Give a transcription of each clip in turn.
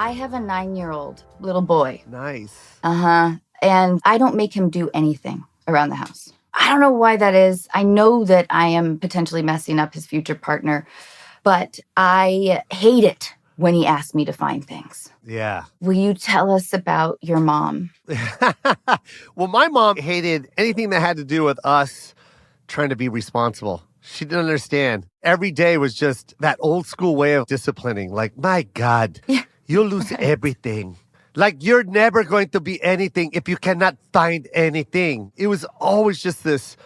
I have a 9-year-old little boy. Nice. And I don't make him do anything around the house. I don't know why that is. I know that I am potentially messing up his future partner, but I hate it when he asks me to find things. Yeah. Will you tell us about your mom? Well, my mom hated anything that had to do with us trying to be responsible. She didn't understand. Every day was just that old school way of disciplining. Like, my God, you'll lose everything. Like, you're never going to be anything if you cannot find anything. It was always just this,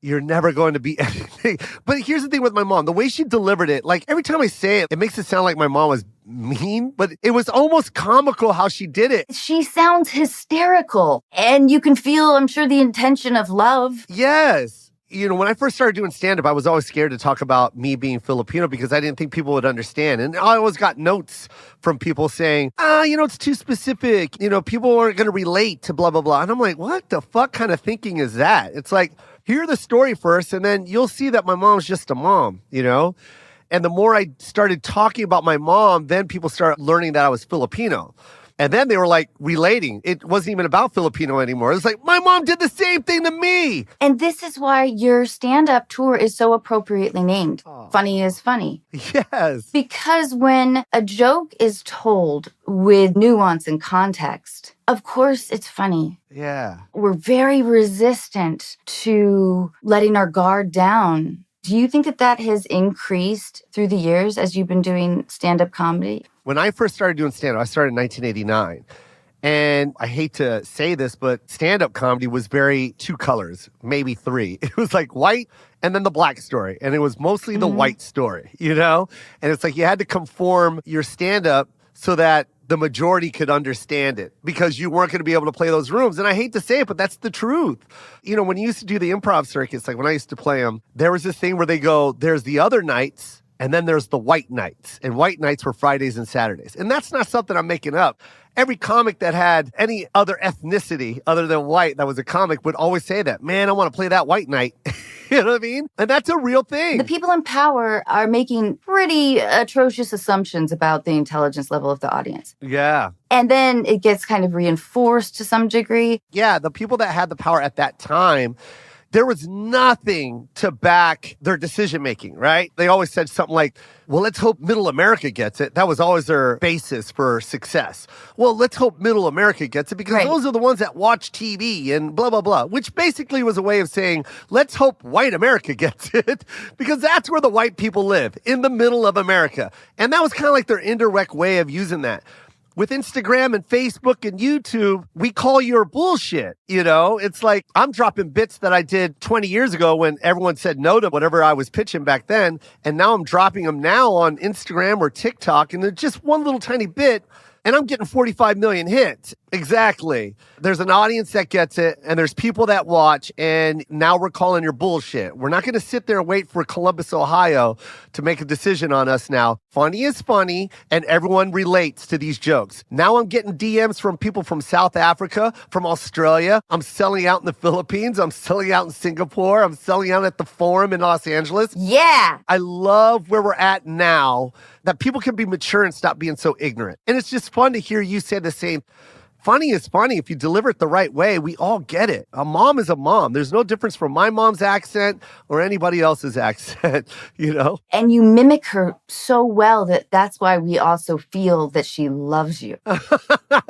you're never going to be anything. But here's the thing with my mom. The way she delivered it, like every time I say it, it makes it sound like my mom was mean, but it was almost comical how she did it. She sounds hysterical. And you can feel, I'm sure, the intention of love. Yes. You know, when I first started doing stand-up, I was always scared to talk about me being Filipino because I didn't think people would understand. And I always got notes from people saying, it's too specific. You know, people aren't going to relate to blah, blah, blah. And I'm like, what the fuck kind of thinking is that? It's like, hear the story first, and then you'll see that my mom's just a mom, you know? And the more I started talking about my mom, then people started learning that I was Filipino. And then they were like relating. It wasn't even about Filipino anymore. It was like, my mom did the same thing to me. And this is why your stand-up tour is so appropriately named. Funny is funny. Yes. Because when a joke is told with nuance and context, of course it's funny. Yeah. We're very resistant to letting our guard down. Do you think that has increased through the years as you've been doing stand-up comedy? When I first started doing stand-up, I started in 1989. And I hate to say this, but stand-up comedy was very two colors, maybe three. It was like white and then the black story. And it was mostly the white story, you know? And it's like you had to conform your stand-up so that the majority could understand it because you weren't going to be able to play those rooms. And I hate to say it, but that's the truth. You know, when you used to do the improv circuits, like when I used to play them, there was this thing where they go, there's the other nights and then there's the white nights. And white nights were Fridays and Saturdays. And that's not something I'm making up. Every comic that had any other ethnicity other than white that was a comic would always say that. Man, I want to play that white night. You know what I mean? And that's a real thing. The people in power are making pretty atrocious assumptions about the intelligence level of the audience. Yeah. And then it gets kind of reinforced to some degree. Yeah, the people that had the power at that time, there was nothing to back their decision-making, right? They always said something like, well, let's hope middle America gets it. That was always their basis for success. Well, let's hope middle America gets it because those are the ones that watch TV and blah, blah, blah, which basically was a way of saying, let's hope white America gets it because that's where the white people live, in the middle of America. And that was kind of like their indirect way of using that. With Instagram and Facebook and YouTube, we call your bullshit, you know? It's like I'm dropping bits that I did 20 years ago when everyone said no to whatever I was pitching back then. And now I'm dropping them now on Instagram or TikTok. And they're just one little tiny bit. And I'm getting 45 million hits. Exactly. There's an audience that gets it, and there's people that watch, and now we're calling your bullshit. We're not going to sit there and wait for Columbus, Ohio to make a decision on us now. Funny is funny, and everyone relates to these jokes. Now I'm getting DMs from people from South Africa, from Australia. I'm selling out in the Philippines. I'm selling out in Singapore. I'm selling out at the Forum in Los Angeles. Yeah. I love where we're at now, that people can be mature and stop being so ignorant. And it's just fun to hear you say the same. Funny is funny. If you deliver it the right way, we all get it. A mom is a mom. There's no difference from my mom's accent or anybody else's accent, you know? And you mimic her so well that's why we also feel that she loves you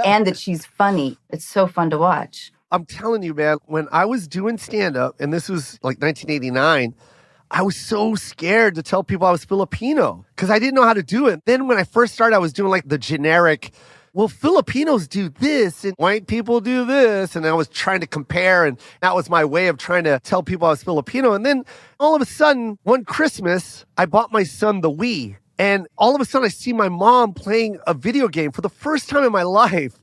and that she's funny. It's so fun to watch. I'm telling you, man, when I was doing stand-up, and this was like 1989, I was so scared to tell people I was Filipino because I didn't know how to do it. Then when I first started, I was doing like the generic, well, Filipinos do this and white people do this. And I was trying to compare, and that was my way of trying to tell people I was Filipino. And then all of a sudden, one Christmas, I bought my son the Wii. And all of a sudden, I see my mom playing a video game for the first time in my life.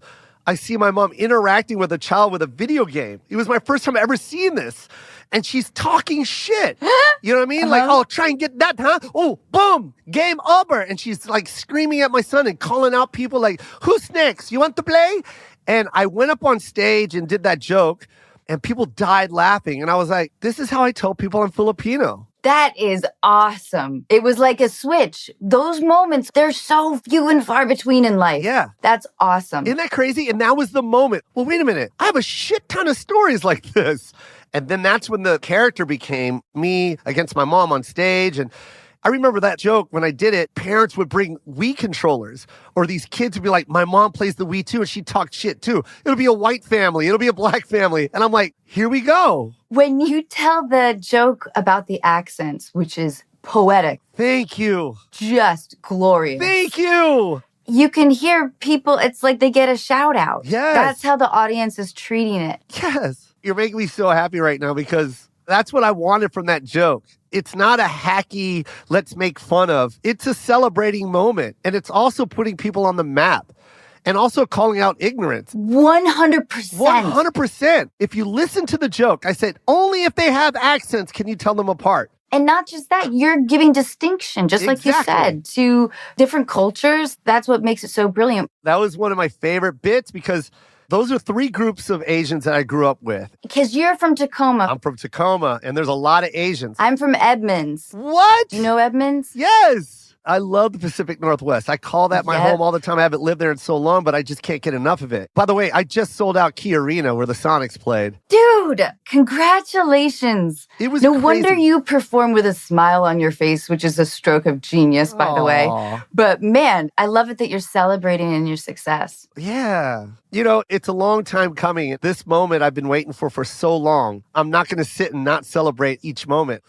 I see my mom interacting with a child with a video game. It was my first time ever seeing this. And she's talking shit. You know what I mean? Like, oh, try and get that, huh? Oh, boom, game over. And she's like screaming at my son and calling out people like, who's next? You want to play? And I went up on stage and did that joke. And people died laughing. And I was like, this is how I tell people I'm Filipino. That is awesome. It was like a switch. Those moments, they're so few and far between in life. Yeah. That's awesome. Isn't that crazy? And that was the moment. Well, wait a minute. I have a shit ton of stories like this. And then that's when the character became me against my mom on stage. And I remember that joke when I did it, parents would bring Wii controllers, or these kids would be like, my mom plays the Wii too, and she talked shit too. It'll be a white family. It'll be a black family. And I'm like, here we go. When you tell the joke about the accents, which is poetic. Thank you. Just glorious. Thank you. You can hear people, it's like they get a shout out. Yes. That's how the audience is treating it. Yes. You're making me so happy right now because that's what I wanted from that joke. It's not a hacky, let's make fun of. It's a celebrating moment. And it's also putting people on the map and also calling out ignorance. 100%. 100%. If you listen to the joke, I said, only if they have accents can you tell them apart. And not just that, you're giving distinction, just like you said, to different cultures. That's what makes it so brilliant. That was one of my favorite bits because those are 3 groups of Asians that I grew up with. Because you're from Tacoma. I'm from Tacoma, and there's a lot of Asians. I'm from Edmonds. What? You know Edmonds? Yes. I love the Pacific Northwest. I call that my home all the time. I haven't lived there in so long, but I just can't get enough of it. By the way, I just sold out Key Arena where the Sonics played. Dude, congratulations. It was no crazy. wonder you perform with a smile on your face, which is a stroke of genius, by the way. But man, I love it that you're celebrating in your success. Yeah. You know, it's a long time coming. This moment I've been waiting for so long. I'm not going to sit and not celebrate each moment.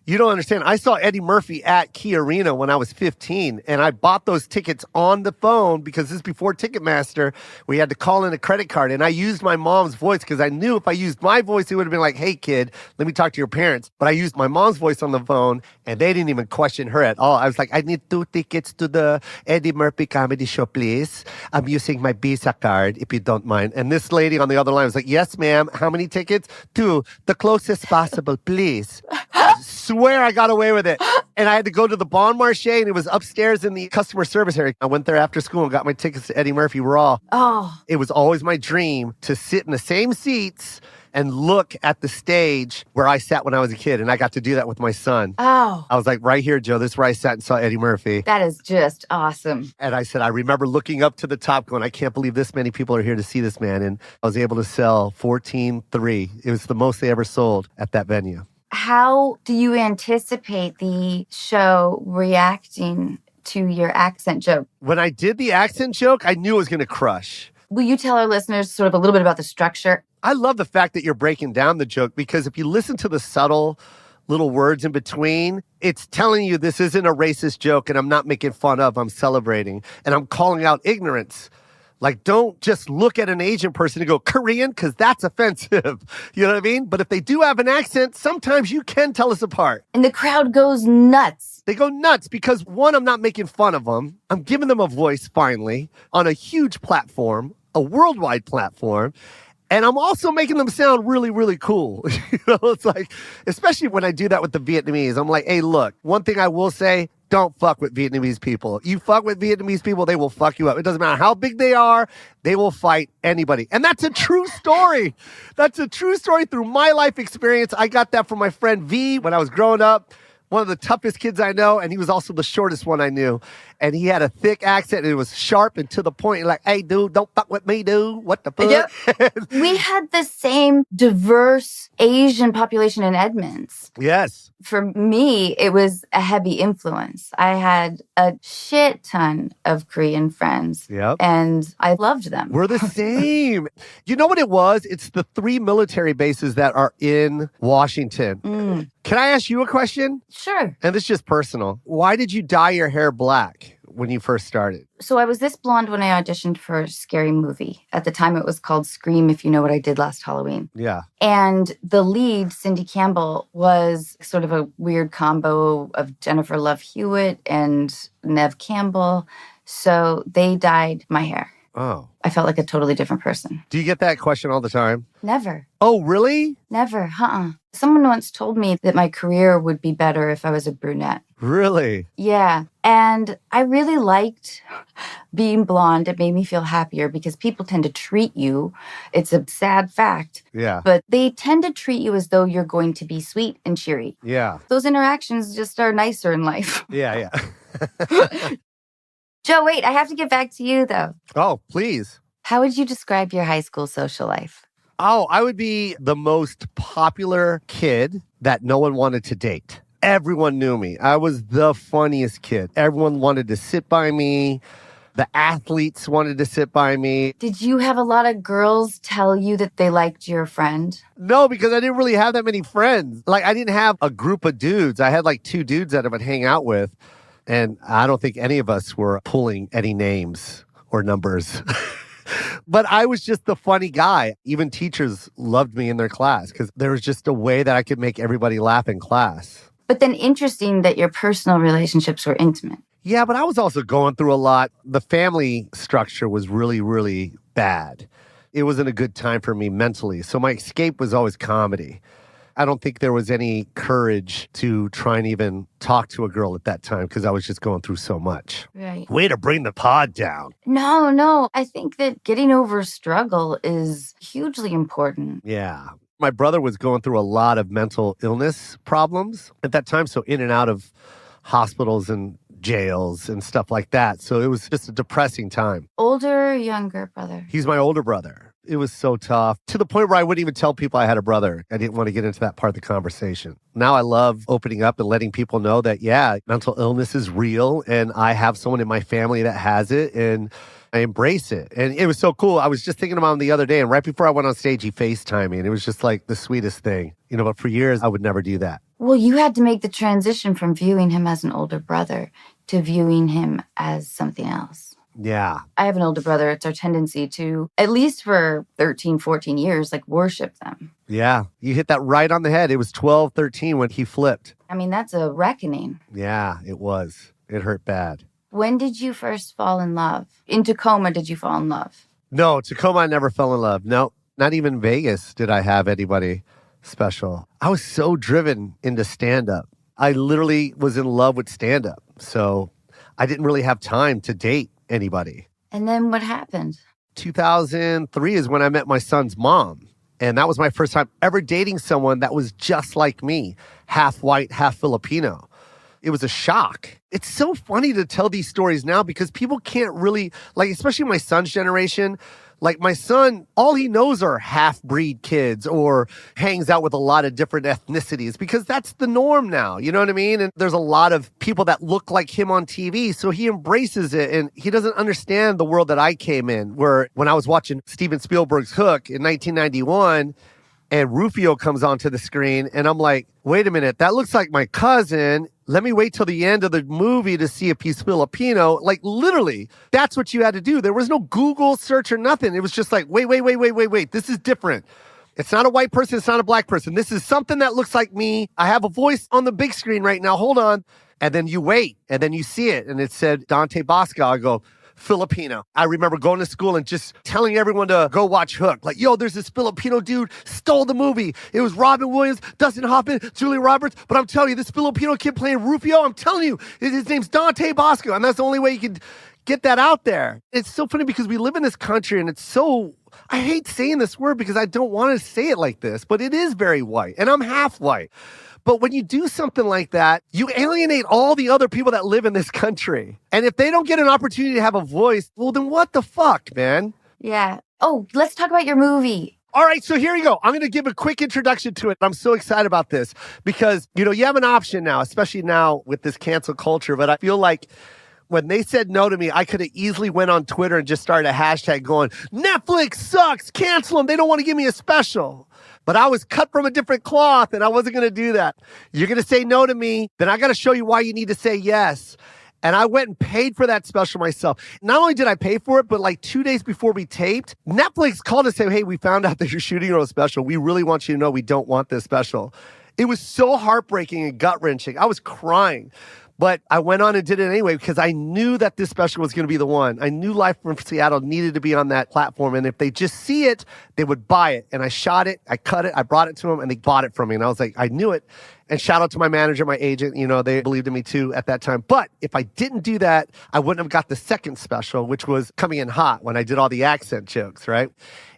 You don't understand. I saw Eddie Murphy at Key Arena when I was 15, and I bought those tickets on the phone because this is before Ticketmaster. We had to call in a credit card, and I used my mom's voice because I knew if I used my voice, it would have been like, hey, kid, let me talk to your parents. But I used my mom's voice on the phone, and they didn't even question her at all. I was like, I need 2 tickets to the Eddie Murphy comedy show, please. I'm using my Visa card, if you don't mind. And this lady on the other line was like, yes, ma'am. How many tickets? 2. The closest possible, please. Swear I got away with it. And I had to go to the Bon Marché, and it was upstairs in the customer service area. I went there after school and got my tickets to Eddie Murphy Raw. Oh. It was always my dream to sit in the same seats and look at the stage where I sat when I was a kid. And I got to do that with my son. Oh. I was like, right here, Joe, this is where I sat and saw Eddie Murphy. That is just awesome. And I said, I remember looking up to the top going, I can't believe this many people are here to see this man. And I was able to sell 14.3. It was the most they ever sold at that venue. How do you anticipate the show reacting to your accent joke? When I did the accent joke, I knew it was going to crush. Will you tell our listeners sort of a little bit about the structure? I love the fact that you're breaking down the joke because if you listen to the subtle little words in between, it's telling you this isn't a racist joke and I'm not making fun of, I'm celebrating. And I'm calling out ignorance. Like, don't just look at an Asian person and go, Korean, because that's offensive. You know what I mean? But if they do have an accent, sometimes you can tell us apart. And the crowd goes nuts. They go nuts because, one, I'm not making fun of them. I'm giving them a voice, finally, on a huge platform, a worldwide platform. And I'm also making them sound really, really cool. You know, it's like, especially when I do that with the Vietnamese, I'm like, hey, look, one thing I will say, don't fuck with Vietnamese people. You fuck with Vietnamese people, they will fuck you up. It doesn't matter how big they are, they will fight anybody. And that's a true story. That's a true story through my life experience. I got that from my friend V when I was growing up. One of the toughest kids I know, and he was also the shortest one I knew. And he had a thick accent, and it was sharp and to the point. Like, hey, dude, don't fuck with me, dude. What the fuck? Yep. We had the same diverse Asian population in Edmonds. Yes. For me, it was a heavy influence. I had a shit ton of Korean friends. Yep. And I loved them. We're the same. You know what it was? It's the 3 military bases that are in Washington. Can I ask you a question? Sure. And this is just personal. Why did you dye your hair black when you first started? So I was this blonde when I auditioned for a scary movie. At the time, it was called Scream, If You Know What I Did Last Halloween. Yeah. And the lead, Cindy Campbell, was sort of a weird combo of Jennifer Love Hewitt and Neve Campbell. So they dyed my hair. Oh. I felt like a totally different person. Do you get that question all the time? Never. Oh, really? Never. Someone once told me that my career would be better if I was a brunette. Really? Yeah. And I really liked being blonde. It made me feel happier because people tend to treat you. It's a sad fact. Yeah. But they tend to treat you as though you're going to be sweet and cheery. Yeah. Those interactions just are nicer in life. Yeah. Jo, wait, I have to get back to you, though. Oh, please. How would you describe your high school social life? Oh, I would be the most popular kid that no one wanted to date. Everyone knew me. I was the funniest kid. Everyone wanted to sit by me. The athletes wanted to sit by me. Did you have a lot of girls tell you that they liked your friend? No, because I didn't really have that many friends. Like, I didn't have a group of dudes. I had like 2 dudes that I would hang out with. And I don't think any of us were pulling any names or numbers. But I was just the funny guy. Even teachers loved me in their class because there was just a way that I could make everybody laugh in class. But then interesting that your personal relationships were intimate. Yeah, but I was also going through a lot. The family structure was really, really bad. It wasn't a good time for me mentally. So my escape was always comedy. I don't think there was any courage to try and even talk to a girl at that time because I was just going through so much. Right. Way to bring the pod down. No. I think that getting over struggle is hugely important. Yeah. My brother was going through a lot of mental illness problems at that time. So in and out of hospitals and jails and stuff like that. So it was just a depressing time. Older or younger brother? He's my older brother. It was so tough to the point where I wouldn't even tell people I had a brother. I didn't want to get into that part of the conversation. Now I love opening up and letting people know that, yeah, mental illness is real and I have someone in my family that has it and I embrace it. And it was so cool. I was just thinking about him the other day and right before I went on stage, he FaceTimed me and it was just like the sweetest thing. But for years, I would never do that. Well, you had to make the transition from viewing him as an older brother to viewing him as something else. Yeah. I have an older brother. It's our tendency to, at least for 13, 14 years, worship them. Yeah. You hit that right on the head. It was 12, 13 when he flipped. I mean, that's a reckoning. Yeah, it was. It hurt bad. When did you first fall in love? In Tacoma, did you fall in love? No, Tacoma, I never fell in love. No, not even Vegas did I have anybody special. I was so driven into stand-up. I literally was in love with stand-up. So I didn't really have time to date anybody. And then what happened? 2003 is when I met my son's mom. And that was my first time ever dating someone that was just like me, half white, half Filipino. It was a shock. It's so funny to tell these stories now because people can't really, especially my son's generation, my son, all he knows are half-breed kids or hangs out with a lot of different ethnicities because that's the norm now. You know what I mean? And there's a lot of people that look like him on TV. So he embraces it and he doesn't understand the world that I came in, where when I was watching Steven Spielberg's Hook in 1991 and Rufio comes onto the screen and I'm like, wait a minute, that looks like my cousin. Let me wait till the end of the movie to see if he's Filipino. Literally, that's what you had to do. There was no Google search or nothing. It was just like, wait. This is different. It's not a white person. It's not a black person. This is something that looks like me. I have a voice on the big screen right now. Hold on. And then you wait. And then you see it. And it said Dante Bosco. I go, Filipino. I remember going to school and just telling everyone to go watch Hook. Yo, there's this Filipino dude stole the movie. It was Robin Williams, Dustin Hoffman, Julia Roberts. But I'm telling you, this Filipino kid playing Rufio, I'm telling you, his name's Dante Bosco. And that's the only way you could get that out there. It's so funny because we live in this country and it's so, I hate saying this word because I don't want to say it like this, but it is very white and I'm half white. But when you do something like that, you alienate all the other people that live in this country. And if they don't get an opportunity to have a voice, well, then what the fuck, man? Yeah. Oh, let's talk about your movie. All right, so here you go. I'm going to give a quick introduction to it. I'm so excited about this because, you have an option now, especially now with this cancel culture. But I feel like when they said no to me, I could have easily went on Twitter and just started a hashtag going, Netflix sucks, cancel them. They don't want to give me a special. But I was cut from a different cloth and I wasn't going to do that. You're going to say no to me, then I got to show you why you need to say yes. And I went and paid for that special myself. Not only did I pay for it, but 2 days before we taped, Netflix called and said, hey, we found out that you're shooting your own special. We really want you to know we don't want this special. It was so heartbreaking and gut-wrenching. I was crying. But I went on and did it anyway because I knew that this special was going to be the one. I knew Life from Seattle needed to be on that platform. And if they just see it, they would buy it. And I shot it, I cut it, I brought it to them, and they bought it from me. And I was like, I knew it. And shout out to my manager, my agent, they believed in me too at that time. But if I didn't do that, I wouldn't have got the second special, which was Coming in Hot, when I did all the accent jokes, right?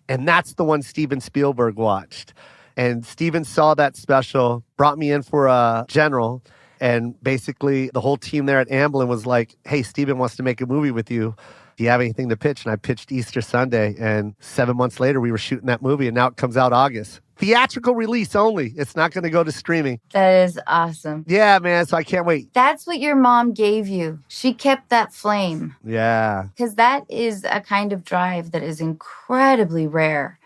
And that's the one Steven Spielberg watched. And Steven saw that special, brought me in for a general. And basically, the whole team there at Amblin was like, hey, Steven wants to make a movie with you. Do you have anything to pitch? And I pitched Easter Sunday. And 7 months later, we were shooting that movie. And now it comes out August. Theatrical release only. It's not going to go to streaming. That is awesome. Yeah, man. So I can't wait. That's what your mom gave you. She kept that flame. Yeah. Because that is a kind of drive that is incredibly rare.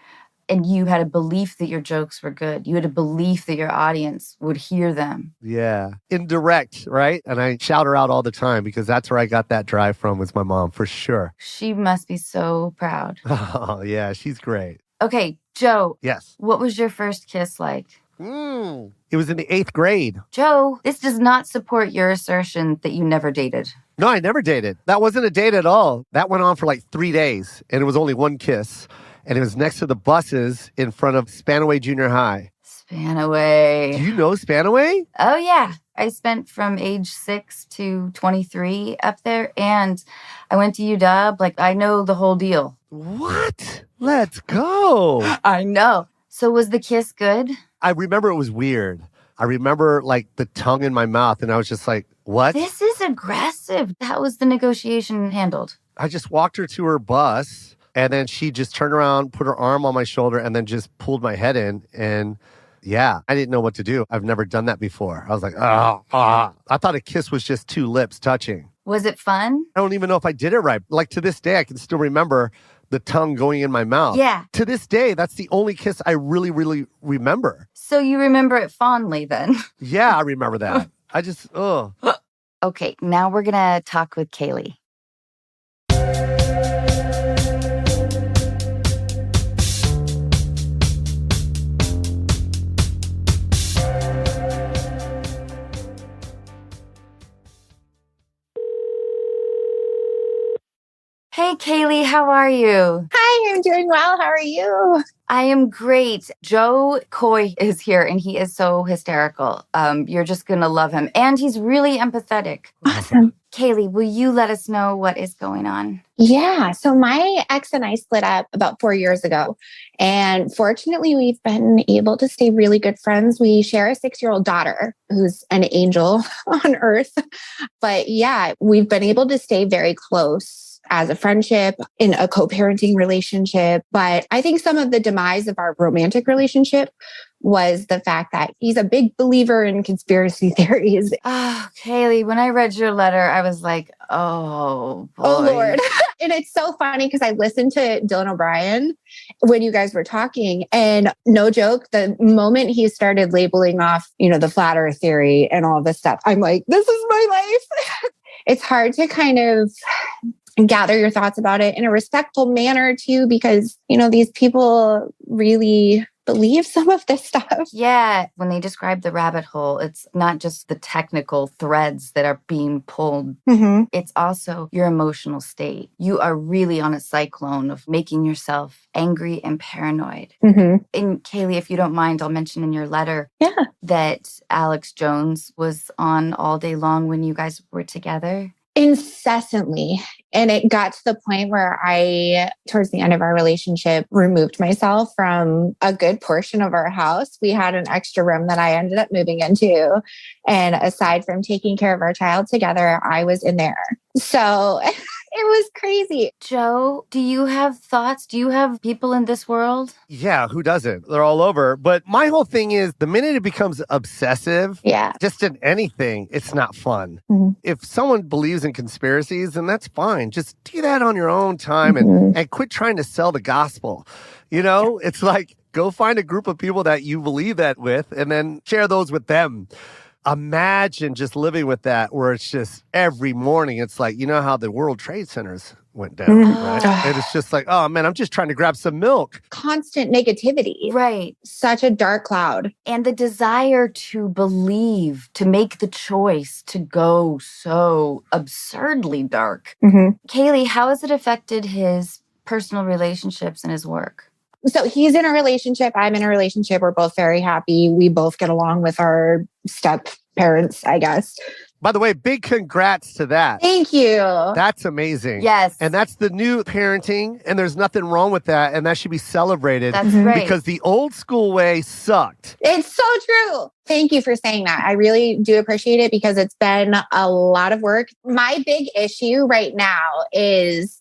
And you had a belief that your jokes were good. You had a belief that your audience would hear them. Yeah. Indirect, right? And I shout her out all the time because that's where I got that drive from, was my mom, for sure. She must be so proud. Oh, yeah. She's great. Okay, Jo. Yes. What was your first kiss like? It was in the 8th grade. Jo, this does not support your assertion that you never dated. No, I never dated. That wasn't a date at all. That went on for like 3 days, and it was only one kiss. And it was next to the buses in front of Spanaway Junior High. Spanaway. Do you know Spanaway? Oh, yeah. I spent from age 6 to 23 up there, and I went to UW. Like, I know the whole deal. What? Let's go. I know. So was the kiss good? I remember it was weird. I remember like the tongue in my mouth, and I was just like, what? This is aggressive. How was the negotiation handled? I just walked her to her bus. And then she just turned around, put her arm on my shoulder, and then just pulled my head in. And yeah, I didn't know what to do. I've never done that before. I was like, I thought a kiss was just 2 lips touching. Was it fun? I don't even know if I did it right. Like to this day, I can still remember the tongue going in my mouth. Yeah. To this day, that's the only kiss I really, really remember. So you remember it fondly then? Yeah, I remember that. I just, Okay, now we're going to talk with Kaylee. Hey, Kaylee, how are you? Hi, I'm doing well. How are you? I am great. Jo Koy is here, and he is so hysterical. You're just going to love him. And he's really empathetic. Awesome. Kaylee, will you let us know what is going on? Yeah. So my ex and I split up about 4 years ago. And fortunately, we've been able to stay really good friends. We share a 6-year-old daughter who's an angel on earth. But yeah, we've been able to stay very close as a friendship, in a co-parenting relationship. But I think some of the demise of our romantic relationship was the fact that he's a big believer in conspiracy theories. Oh, Kaylee, when I read your letter, I was like, oh, boy. Oh, Lord. And it's so funny because I listened to Dylan O'Brien when you guys were talking, and no joke, the moment he started labeling off, the flat earth theory and all this stuff, I'm like, this is my life. It's hard to kind of gather your thoughts about it in a respectful manner too, because, these people really believe some of this stuff. Yeah. When they describe the rabbit hole, it's not just the technical threads that are being pulled. Mm-hmm. It's also your emotional state. You are really on a cyclone of making yourself angry and paranoid. Mm-hmm. And Kaylee, if you don't mind, I'll mention in your letter that Alex Jones was on all day long when you guys were together. Incessantly. And it got to the point where I, towards the end of our relationship, removed myself from a good portion of our house. We had an extra room that I ended up moving into. And aside from taking care of our child together, I was in there. So it was crazy. Jo, do you have thoughts? Do you have people in this world? yeah, who doesn't? They're all over. But my whole thing is the minute it becomes obsessive, just in anything, it's not fun. Mm-hmm. If someone believes in conspiracies, then that's fine. Just do that on your own time and quit trying to sell the gospel. It's like, go find a group of people that you believe that with and then share those with them. Imagine just living with that where it's just every morning. It's like, how the World Trade Centers went down, Mm. right? Oh. And it's just like, oh man, I'm just trying to grab some milk. Constant negativity. Right. Such a dark cloud. And the desire to believe, to make the choice to go so absurdly dark. Mm-hmm. Kaylee, how has it affected his personal relationships and his work? So he's in a relationship. I'm in a relationship. We're both very happy. We both get along with our step parents, I guess. By the way, big congrats to that. Thank you. That's amazing. Yes. And that's the new parenting, and there's nothing wrong with that, and that should be celebrated. That's Mhm. right. Because the old school way sucked. It's so true. Thank you for saying that. I really do appreciate it because it's been a lot of work. My big issue right now is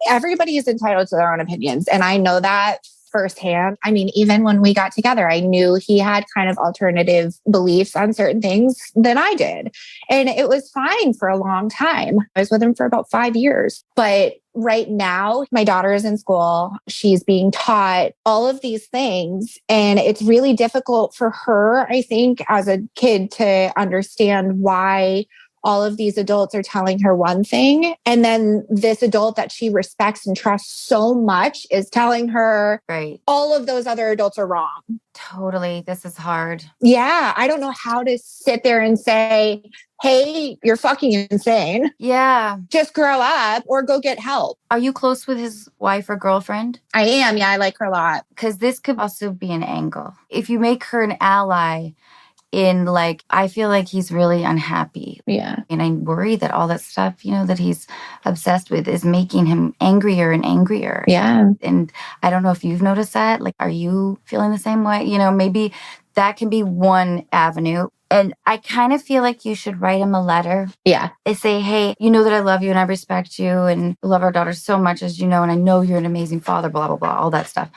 everybody is entitled to their own opinions. And I know that firsthand. I mean, even when we got together, I knew he had kind of alternative beliefs on certain things than I did. And it was fine for a long time. I was with him for about 5 years. But right now, my daughter is in school. She's being taught all of these things. And it's really difficult for her, I think, as a kid to understand why all of these adults are telling her one thing. And then this adult that she respects and trusts so much is telling her Right. all of those other adults are wrong. Totally. This is hard. Yeah. I don't know how to sit there and say, hey, you're fucking insane. Yeah. Just grow up or go get help. Are you close with his wife or girlfriend? I am. Yeah. I like her a lot. Because this could also be an angle. If you make her an ally, in like, I feel like he's really unhappy. Yeah. And I worry that all that stuff, that he's obsessed with is making him angrier and angrier. Yeah. And I don't know if you've noticed that. Like, are you feeling the same way? Maybe that can be one avenue. And I kind of feel like you should write him a letter. Yeah. They say, hey, you know that I love you and I respect you and love our daughter so much, as you know, and I know you're an amazing father, blah, blah, blah, all that stuff.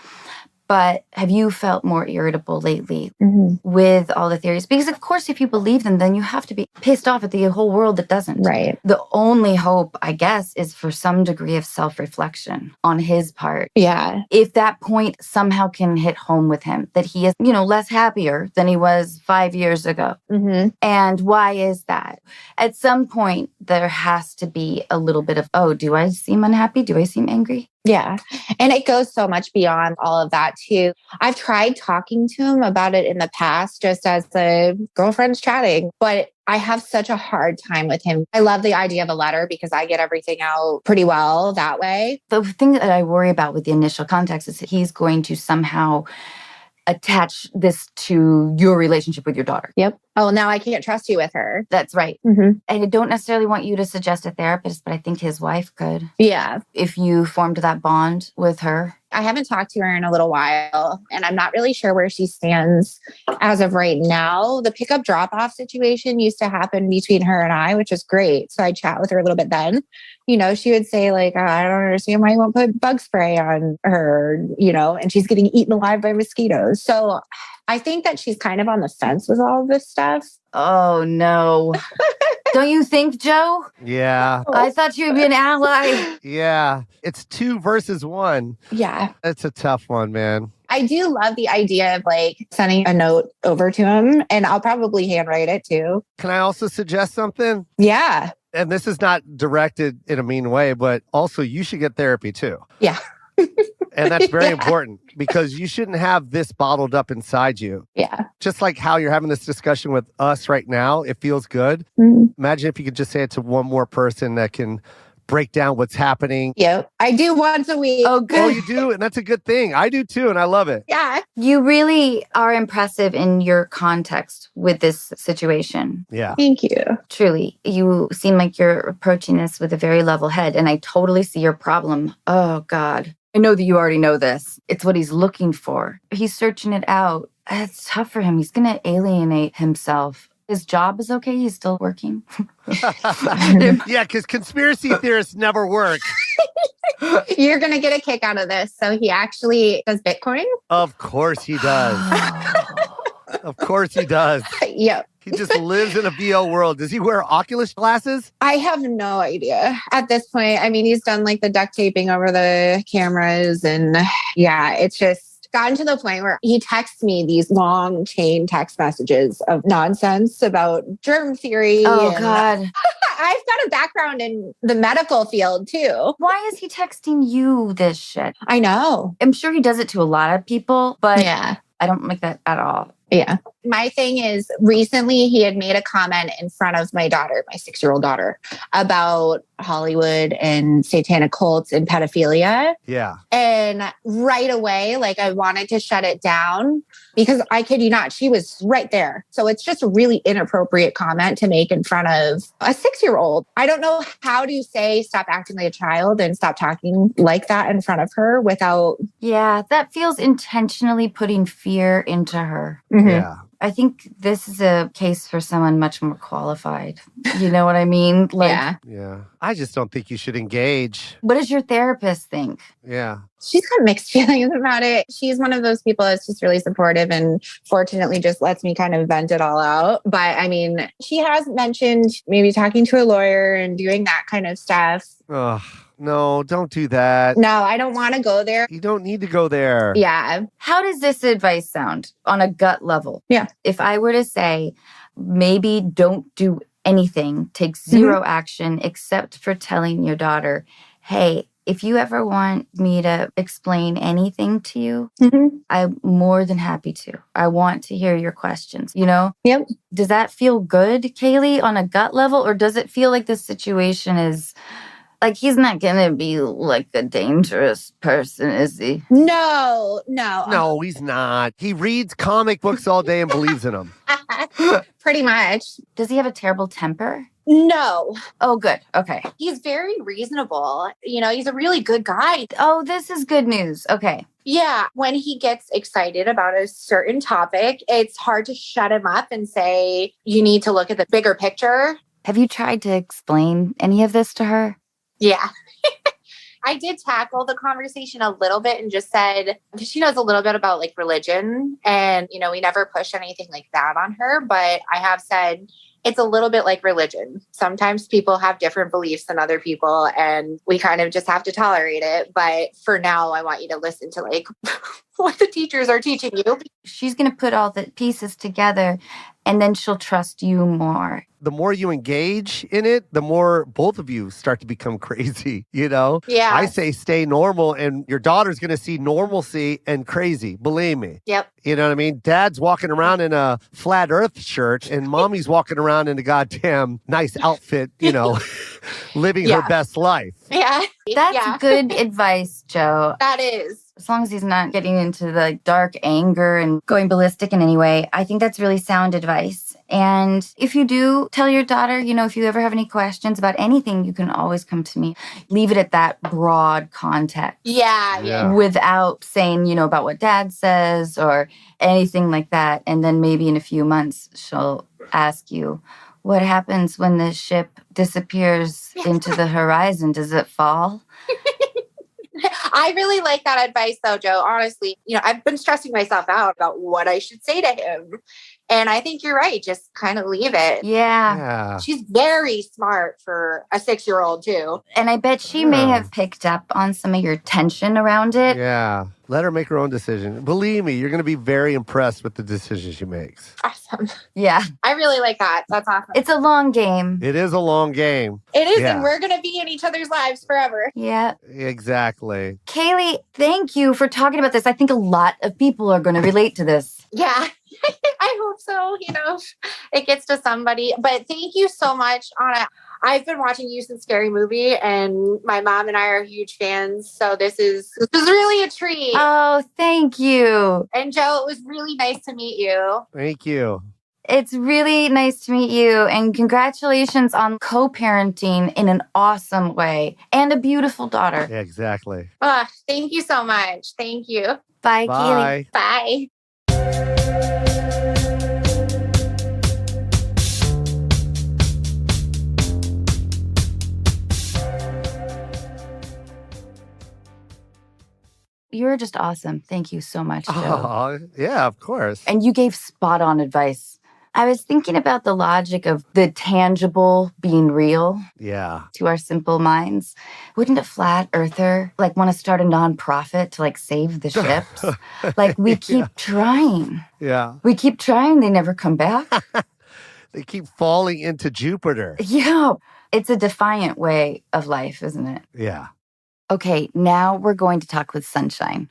But have you felt more irritable lately with all the theories? Because, of course, if you believe them, then you have to be pissed off at the whole world that doesn't. Right. The only hope, I guess, is for some degree of self-reflection on his part. Yeah. If that point somehow can hit home with him, that he is, less happier than he was 5 years ago. Mm-hmm. And why is that? At some point, there has to be a little bit of, oh, do I seem unhappy? Do I seem angry? Yeah. And it goes so much beyond all of that too. I've tried talking to him about it in the past, just as a girlfriend's chatting, but I have such a hard time with him. I love the idea of a letter because I get everything out pretty well that way. The thing that I worry about with the initial context is that he's going to somehow attach this to your relationship with your daughter. Yep. Oh, now I can't trust you with her. That's right. Mm-hmm. And I don't necessarily want you to suggest a therapist, but I think his wife could. Yeah. If you formed that bond with her. I haven't talked to her in a little while, and I'm not really sure where she stands as of right now. The pickup drop-off situation used to happen between her and I, which is great. So I chat with her a little bit then. She would say like, I don't understand why you won't put bug spray on her, and she's getting eaten alive by mosquitoes. So I think that she's kind of on the fence with all of this stuff. Oh, no. Don't you think, Joe? Yeah. I thought you would be an ally. Yeah. It's 2 versus 1. Yeah. It's a tough one, man. I do love the idea of like sending a note over to him, and I'll probably handwrite it too. Can I also suggest something? Yeah. And this is not directed in a mean way, but also you should get therapy too. Yeah. And that's very important because you shouldn't have this bottled up inside you. Yeah. Just like how you're having this discussion with us right now, it feels good. Mm-hmm. Imagine if you could just say it to one more person that can break down what's happening. Yep. I do once a week. Oh, Oh, good. you do? And that's a good thing. I do too. And I love it. Yeah. You really are impressive in your context with this situation. Yeah. Thank you. Truly. You seem like you're approaching this with a very level head, and I totally see your problem. Oh, God. I know that you already know this. It's what he's looking for. He's searching it out. It's tough for him. He's going to alienate himself. His job is okay. He's still working. Yeah, because conspiracy theorists never work. You're going to get a kick out of this. So he actually does Bitcoin? Of course he does. Of course he does. Yep. He just lives in a VO world. Does he wear Oculus glasses? I have no idea at this point. I mean, he's done like the duct taping over the cameras, and yeah, it's just gotten to the point where he texts me these long chain text messages of nonsense about germ theory. Oh, and God. I've got a background in the medical field too. Why is he texting you this shit? I know. I'm sure he does it to a lot of people, but Yeah. I don't like that at all. Yeah. My thing is, recently he had made a comment in front of my daughter, my 6-year-old daughter, about Hollywood and satanic cults and pedophilia. Yeah. And right away, like, I wanted to shut it down because I kid you not, she was right there. So it's just a really inappropriate comment to make in front of a 6-year-old. I don't know how do you say stop acting like a child and stop talking like that in front of her without. Yeah, that feels intentionally putting fear into her. Mhm. Yeah. I think this is a case for someone much more qualified. You know what I mean? Like, Yeah. Yeah. I just don't think you should engage. what does your therapist think? Yeah. She's got mixed feelings about it. She's one of those people that's just really supportive and fortunately just lets me kind of vent it all out. But I mean, she has mentioned maybe talking to a lawyer and doing that kind of stuff. Oh, no, don't do that. No, I don't want to go there. You don't need to go there. Yeah. How does this advice sound on a gut level? Yeah. If I were to say, maybe don't do anything, take zero action except for telling your daughter, hey, if you ever want me to explain anything to you, I'm more than happy to. I want to hear your questions, you know? Yep. Does that feel good, Kaylee, on a gut level? Or does it feel like this situation is like he's not going to be like a dangerous person, is he? No. No, he's not. He reads comic books all day and believes in them. Pretty much. Does he have a terrible temper? No. Oh, good. Okay. He's very reasonable. You know, he's a really good guy. Oh, this is good news. Okay. Yeah. When he gets excited about a certain topic, it's hard to shut him up and say, you need to look at the bigger picture. Have you tried to explain any of this to her? Yeah. I did tackle the conversation a little bit and just said, because she knows a little bit about like religion and, you know, we never push anything like that on her. But I have said, it's a little bit like religion. Sometimes people have different beliefs than other people and we kind of just have to tolerate it. But for now, I want you to listen to like what the teachers are teaching you. She's going to put all the pieces together and then she'll trust you more. The more you engage in it, the more both of you start to become crazy, you know? Yeah. I say stay normal and your daughter's going to see normalcy and crazy. Believe me. Yep. You know what I mean? Dad's walking around in a flat earth shirt and mommy's walking around in a goddamn nice outfit, you know, living her best life. Yeah. That's good advice, Jo. That is. As long as he's not getting into the dark anger and going ballistic in any way, I think that's really sound advice. And if you do tell your daughter, you know, if you ever have any questions about anything, you can always come to me. Leave it at that broad context. Yeah. Without saying, you know, about what dad says or anything like that. And then maybe in a few months, she'll ask you, what happens when the ship disappears into the horizon? Does it fall? I really like that advice though, Jo. Honestly, you know, I've been stressing myself out about what I should say to him. And I think you're right. Just kind of leave it. Yeah. She's very smart for a 6-year-old too. And I bet she may have picked up on some of your tension around it. Yeah. Let her make her own decision. Believe me, you're going to be very impressed with the decisions she makes. Awesome. Yeah. I really like that. That's awesome. It's a long game. It is a long game. It is. Yeah. And we're going to be in each other's lives forever. Yeah. Exactly. Kaylee, thank you for talking about this. I think a lot of people are going to relate to this. Yeah. I hope so. You know, it gets to somebody. But thank you so much, Anna. I've been watching you since Scary Movie, and my mom and I are huge fans. So this is really a treat. Oh, thank you. And Jo, it was really nice to meet you. Thank you. It's really nice to meet you. And congratulations on co-parenting in an awesome way and a beautiful daughter. Yeah, exactly. Thank you so much. Thank you. Bye, Kaylee. Bye. You're just awesome. Thank you so much, Jo. Oh, yeah, of course. And you gave spot on advice. I was thinking about the logic of the tangible being real to our simple minds. Wouldn't a flat earther want to start a nonprofit to save the ships? We keep trying. Yeah. We keep trying. They never come back. They keep falling into Jupiter. Yeah. It's a defiant way of life, isn't it? Yeah. Okay, now we're going to talk with Sunshine.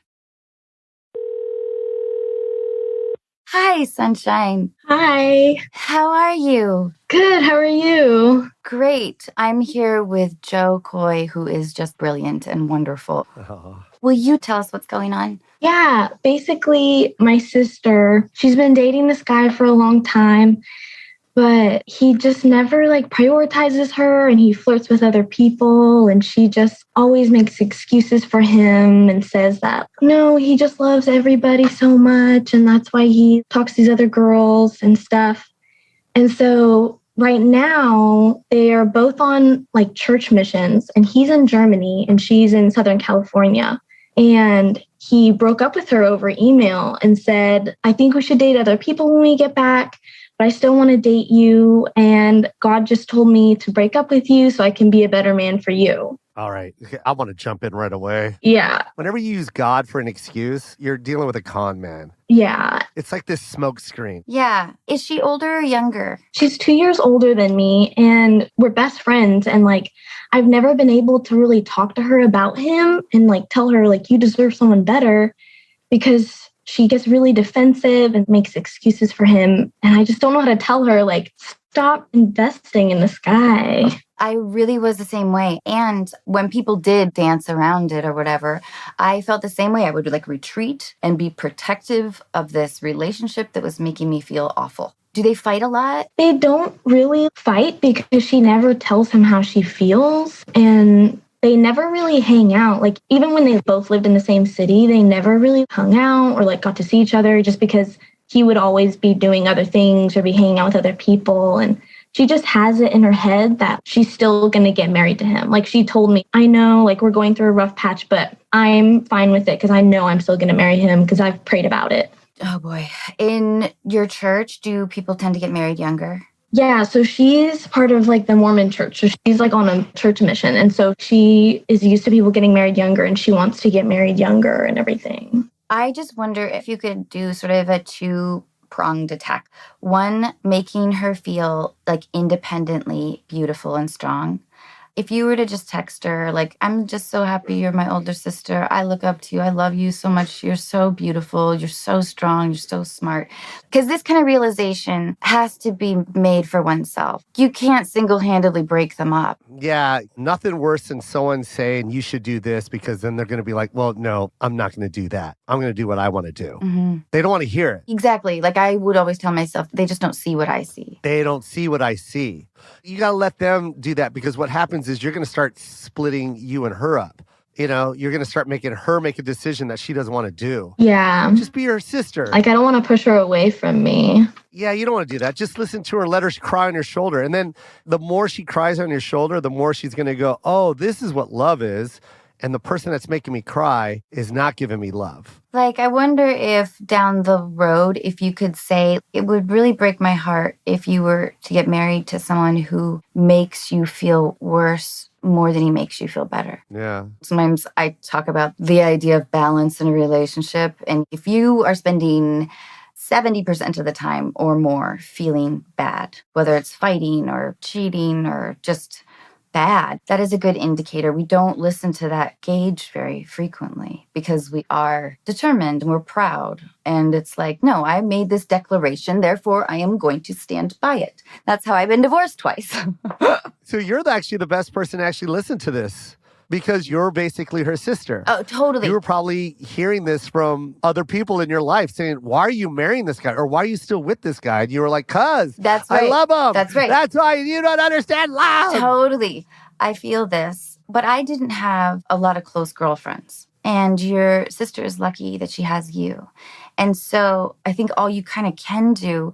Hi, Sunshine. Hi. How are you? Good. How are you? Great. I'm here with Jo Koy, who is just brilliant and wonderful. Oh. Will you tell us what's going on? Yeah. Basically, my sister, she's been dating this guy for a long time, but he just never prioritizes her and he flirts with other people. And she just always makes excuses for him and says that, no, he just loves everybody so much. And that's why he talks to these other girls and stuff. And so right now they are both on church missions, and he's in Germany and she's in Southern California. And he broke up with her over email and said, I think we should date other people when we get back, but I still want to date you. And God just told me to break up with you so I can be a better man for you. All right. Okay, I want to jump in right away. Yeah. Whenever you use God for an excuse, you're dealing with a con man. Yeah. It's like this smoke screen. Yeah. Is she older or younger? She's 2 years older than me, and we're best friends. And I've never been able to really talk to her about him and tell her you deserve someone better, because she gets really defensive and makes excuses for him. And I just don't know how to tell her, stop investing in this guy. I really was the same way. And when people did dance around it or whatever, I felt the same way. I would retreat and be protective of this relationship that was making me feel awful. Do they fight a lot? They don't really fight because she never tells him how she feels. And they never really hang out. Even when they both lived in the same city, they never really hung out or got to see each other, just because he would always be doing other things or be hanging out with other people. And she just has it in her head that she's still going to get married to him. She told me, I know, we're going through a rough patch, but I'm fine with it because I know I'm still going to marry him because I've prayed about it. Oh boy. In your church, do people tend to get married younger? Yeah, so she's part of the Mormon church. So she's on a church mission. And so she is used to people getting married younger, and she wants to get married younger and everything. I just wonder if you could do sort of a two-pronged attack. One, making her feel independently beautiful and strong. If you were to just text her, I'm just so happy you're my older sister. I look up to you. I love you so much. You're so beautiful. You're so strong. You're so smart. Because this kind of realization has to be made for oneself. You can't single-handedly break them up. Yeah, nothing worse than someone saying you should do this, because then they're going to be like, well, no, I'm not going to do that. I'm going to do what I want to do. Mm-hmm. They don't want to hear it. Exactly. I would always tell myself, they just don't see what I see. They don't see what I see. You got to let them do that, because what happens is you're going to start splitting you and her up. You're going to start making her make a decision that she doesn't want to do. Yeah. Just be her sister. I don't want to push her away from me. Yeah, you don't want to do that. Just listen to her, let her cry on your shoulder. And then the more she cries on your shoulder, the more she's going to go, oh, this is what love is. And the person that's making me cry is not giving me love. I wonder if down the road, if you could say, it would really break my heart if you were to get married to someone who makes you feel worse more than he makes you feel better. Yeah. Sometimes I talk about the idea of balance in a relationship. And if you are spending 70% of the time or more feeling bad, whether it's fighting or cheating or just bad, that is a good indicator. We don't listen to that gauge very frequently because we are determined and we're proud. And it's no, I made this declaration, therefore I am going to stand by it. That's how I've been divorced twice. So you're actually the best person to actually listen to this, because you're basically her sister. Oh, totally. You were probably hearing this from other people in your life saying, why are you marrying this guy? Or why are you still with this guy? And you were like, cuz, that's right. I love him. That's right. That's why you don't understand love. Totally. I feel this. But I didn't have a lot of close girlfriends. And your sister is lucky that she has you. And so I think all you kind of can do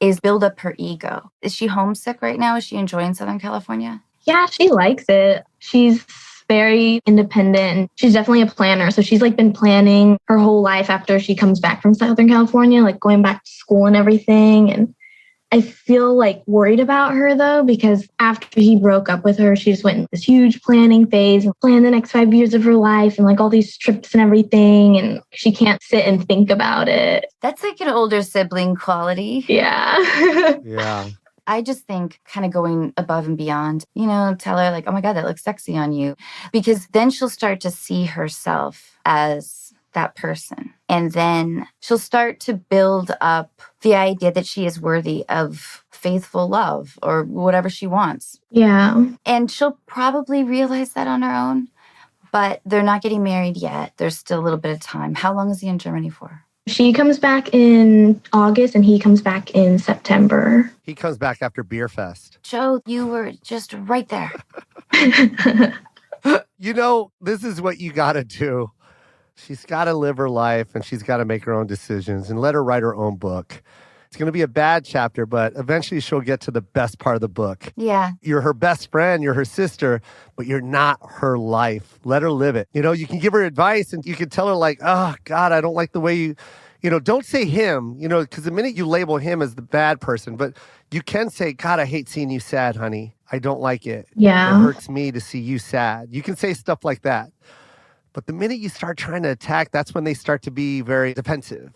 is build up her ego. Is she homesick right now? Is she enjoying Southern California? Yeah, she likes it. She's very independent. She's definitely a planner. So she's been planning her whole life after she comes back from Southern California, going back to school and everything. And I feel worried about her though, because after he broke up with her, she just went in this huge planning phase and planned the next 5 years of her life and all these trips and everything. And she can't sit and think about it. That's an older sibling quality. Yeah. Yeah. I just think kind of going above and beyond, tell her like, oh my God, that looks sexy on you. Because then she'll start to see herself as that person. And then she'll start to build up the idea that she is worthy of faithful love or whatever she wants. Yeah. And she'll probably realize that on her own. But they're not getting married yet. There's still a little bit of time. How long is he in Germany for? She comes back in August and he comes back in September. He comes back after Beer Fest. Jo, you were just right there. This is what you got to do. She's got to live her life and she's got to make her own decisions and let her write her own book. It's going to be a bad chapter, but eventually she'll get to the best part of the book. Yeah. You're her best friend, you're her sister, but you're not her life. Let her live it. You can give her advice and you can tell her like, oh, God, I don't like the way you, don't say him, because the minute you label him as the bad person, but you can say, God, I hate seeing you sad, honey. I don't like it. Yeah. It hurts me to see you sad. You can say stuff like that. But the minute you start trying to attack, that's when they start to be very defensive.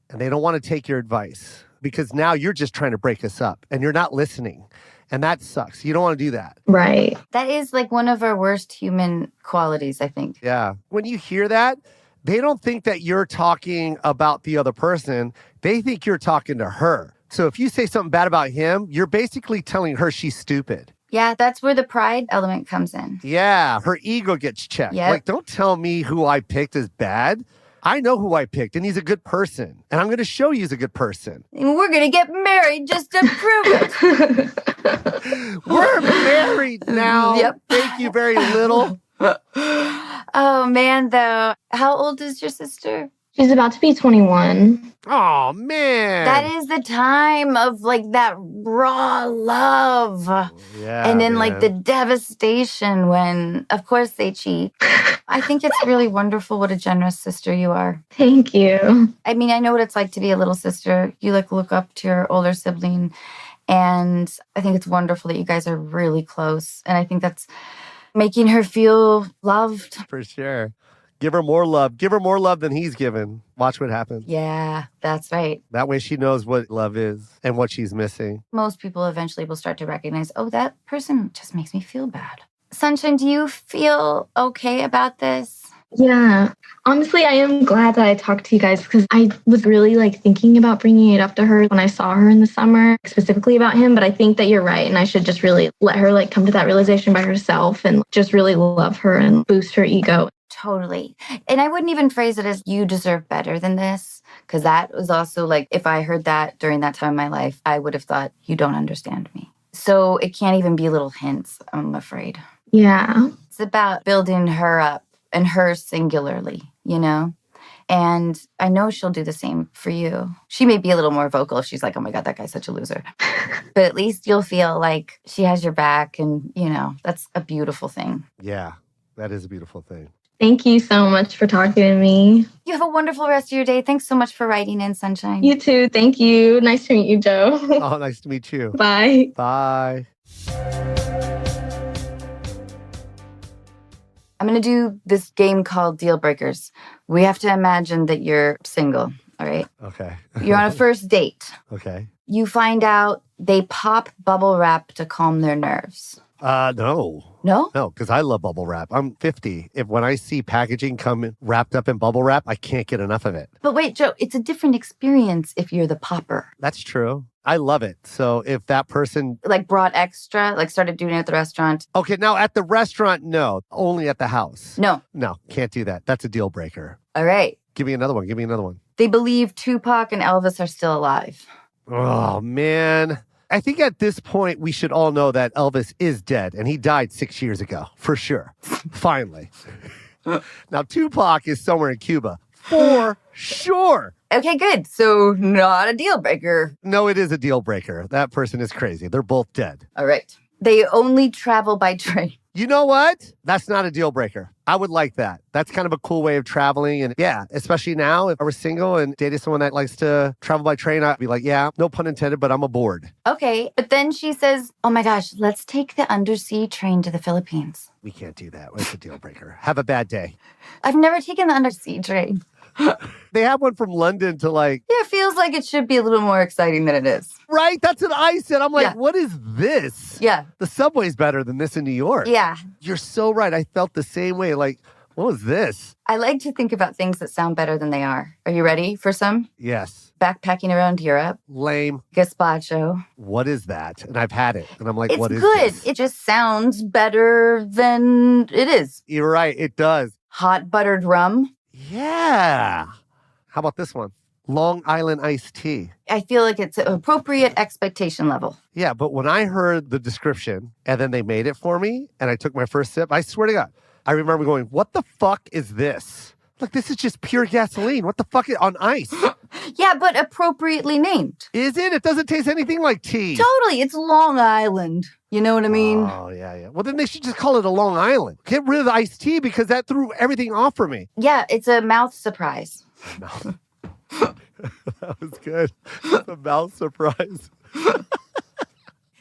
And they don't want to take your advice because now you're just trying to break us up and you're not listening. And that sucks. You don't want to do that. Right. That is like one of our worst human qualities, I think. Yeah. When you hear that, they don't think that you're talking about the other person. They think you're talking to her. So if you say something bad about him, you're basically telling her she's stupid. Yeah, that's where the pride element comes in. Yeah. Her ego gets checked. Yep. Like, don't tell me who I picked is bad. I know who I picked, and he's a good person. And I'm going to show you he's a good person. And we're going to get married just to prove it. We're married now. Yep. Thank you very little. Oh, man, though. How old is your sister? She's about to be 21. Oh, man. That is the time of like that raw love. Yeah. And then man. like the devastation when, of course, they cheat. I think it's really wonderful what a generous sister you are. Thank you. I mean, I know what it's like to be a little sister. You like look up to your older sibling. And I think it's wonderful that you guys are really close. And I think that's making her feel loved. For sure. Give her more love. Give her more love than he's given. Watch what happens. Yeah, that's right. That way she knows what love is and what she's missing. Most people eventually will start to recognize, oh, that person just makes me feel bad. Sunshine, do you feel okay about this? Yeah. Honestly, I am glad that I talked to you guys because I was really thinking about bringing it up to her when I saw her in the summer, specifically about him. But I think that you're right. And I should just really let her come to that realization by herself and just really love her and boost her ego. Totally. And I wouldn't even phrase it as you deserve better than this, because that was also if I heard that during that time in my life, I would have thought you don't understand me. So it can't even be little hints, I'm afraid. Yeah. It's about building her up and her singularly, And I know she'll do the same for you. She may be a little more vocal if she's like, oh my God, that guy's such a loser. But at least you'll feel like she has your back and, that's a beautiful thing. Yeah, that is a beautiful thing. Thank you so much for talking to me. You have a wonderful rest of your day. Thanks so much for writing in, Sunshine. You too. Thank you. Nice to meet you, Jo. Oh, nice to meet you. Bye. Bye. I'm going to do this game called Dealbreakers. We have to imagine that you're single, all right? Okay. You're on a first date. Okay. You find out they pop bubble wrap to calm their nerves. No. No? No, because I love bubble wrap. I'm 50. When I see packaging come wrapped up in bubble wrap, I can't get enough of it. But wait, Jo, it's a different experience if you're the popper. That's true. I love it. So if that person... brought extra, started doing it at the restaurant. Okay, now at the restaurant, no. Only at the house. No. No, can't do that. That's a deal breaker. All right. Give me another one. They believe Tupac and Elvis are still alive. Oh, man. I think at this point, we should all know that Elvis is dead, and he died 6 years ago, for sure. Finally. Now, Tupac is somewhere in Cuba, for sure. Okay, good. So not a deal breaker. No, it is a deal breaker. That person is crazy. They're both dead. All right. They only travel by train. You know what? That's not a deal breaker. I would like that. That's kind of a cool way of traveling. And yeah, especially now, if I were single and dated someone that likes to travel by train, I'd be like, yeah, no pun intended, but I'm aboard. Okay. But then she says, oh my gosh, let's take the undersea train to the Philippines. We can't do that. It's a deal breaker. Have a bad day. I've never taken the undersea train. They have one from London to like, Yeah, it feels like it should be a little more exciting than it is. right? That's what I said. I'm like, Yeah. what is this? Yeah. The subway's better than this in New York. Yeah. You're so right. I felt the same way. Like, what was this? I like to think about things that sound better than they are. Are you ready for some? Yes. Backpacking around Europe. Lame. Gazpacho. What is that? And I've had it. And I'm like, It's what is good. this? It just sounds better than it is. You're right. It does. Hot buttered rum. Yeah. How about this one? Long Island iced tea. I feel like it's an appropriate expectation level. Yeah, but when I heard the description and then they made it for me and I took my first sip, I swear to God, I remember going, what the fuck is this? Like, this is just pure gasoline. What the fuck is on ice? Yeah, but appropriately named. Is it? It doesn't taste anything like tea. Totally. It's Long Island. You know what I mean? Oh, yeah. Well, then they should just call it a Long Island. Get rid of the iced tea because that threw everything off for me. Yeah, it's a mouth surprise. No. That was good. The mouth surprise.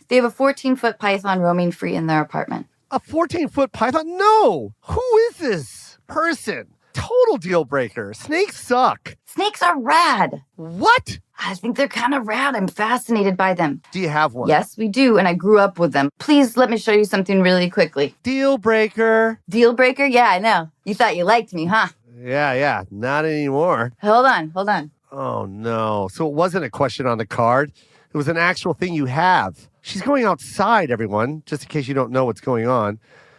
They have a 14-foot python roaming free in their apartment. A 14-foot python? No. Who is this person? Total deal breaker. Snakes suck. Snakes are rad. What? I think they're kind of rad. I'm fascinated by them. Do you have one? Yes, we do, and I grew up with them. Please let me show you something really quickly. Deal breaker. Deal breaker? Yeah, I know. You thought you liked me, huh? Yeah. Not anymore. Hold on. Oh, no. So it wasn't a question on the card. It was an actual thing you have. She's going outside, everyone, just in case you don't know what's going on.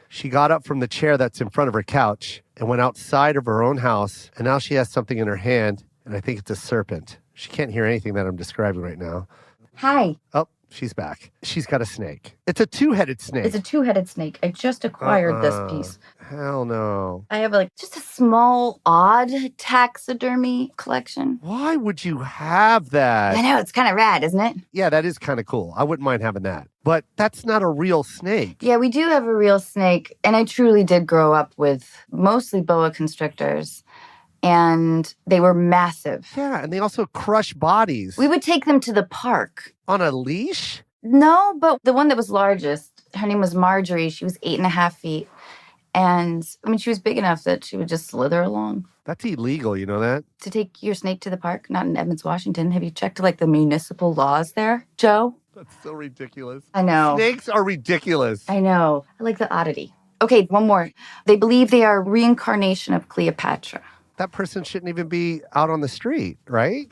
She got up from the chair that's in front of her couch and went outside of her own house, and now she has something in her hand, and I think it's a serpent. She can't hear anything that I'm describing right now. Hi. Oh, she's back. She's got a snake. It's a two-headed snake. It's a two-headed snake. I just acquired this piece. Hell no. I have just a small, odd taxidermy collection. Why would you have that? I know, it's kind of rad, isn't it? Yeah, that is kind of cool. I wouldn't mind having that. But that's not a real snake. Yeah, we do have a real snake, and I truly did grow up with mostly boa constrictors, and they were massive. Yeah, and they also crush bodies. We would take them to the park. On a leash? No, but the one that was largest, her name was Marjorie. She was 8.5 feet. And I mean, she was big enough that she would just slither along. That's illegal, you know that? To take your snake to the park, not in Edmonds, Washington. Have you checked the municipal laws there, Joe? That's so ridiculous. I know. Snakes are ridiculous. I know. I like the oddity. Okay, one more. They believe they are reincarnation of Cleopatra. That person shouldn't even be out on the street, right?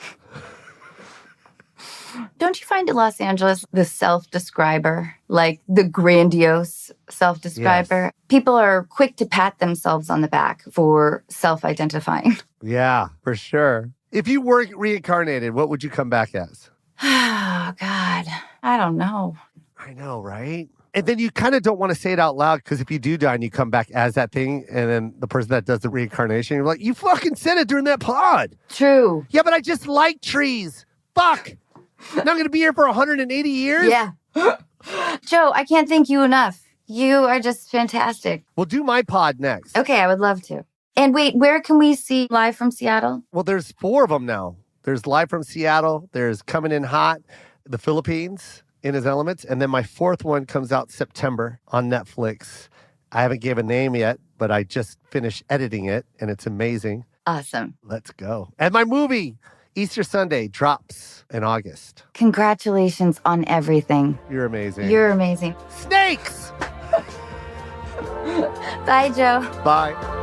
Don't you find in Los Angeles the self-describer, like the grandiose self-describer? Yes. People are quick to pat themselves on the back for self-identifying. Yeah, for sure. If you were reincarnated, what would you come back as? Oh, God. I don't know. I know, right? And then you kind of don't want to say it out loud because if you do die and you come back as that thing and then the person that does the reincarnation, you're like, you fucking said it during that pod. True. Yeah, but I just like trees. Fuck. Now I'm going to be here for 180 years? Yeah. Joe, I can't thank you enough. You are just fantastic. We'll do my pod next. Okay, I would love to. And wait, where can we see Live from Seattle? Well, there's 4 of them now. There's Live from Seattle. There's Coming in Hot, the Philippines in His Elements. And then my 4th one comes out September on Netflix. I haven't given a name yet, but I just finished editing it and it's amazing. Awesome. Let's go. And my movie, Easter Sunday, drops in August. Congratulations on everything. You're amazing. You're amazing. Snakes! Bye, Joe. Bye.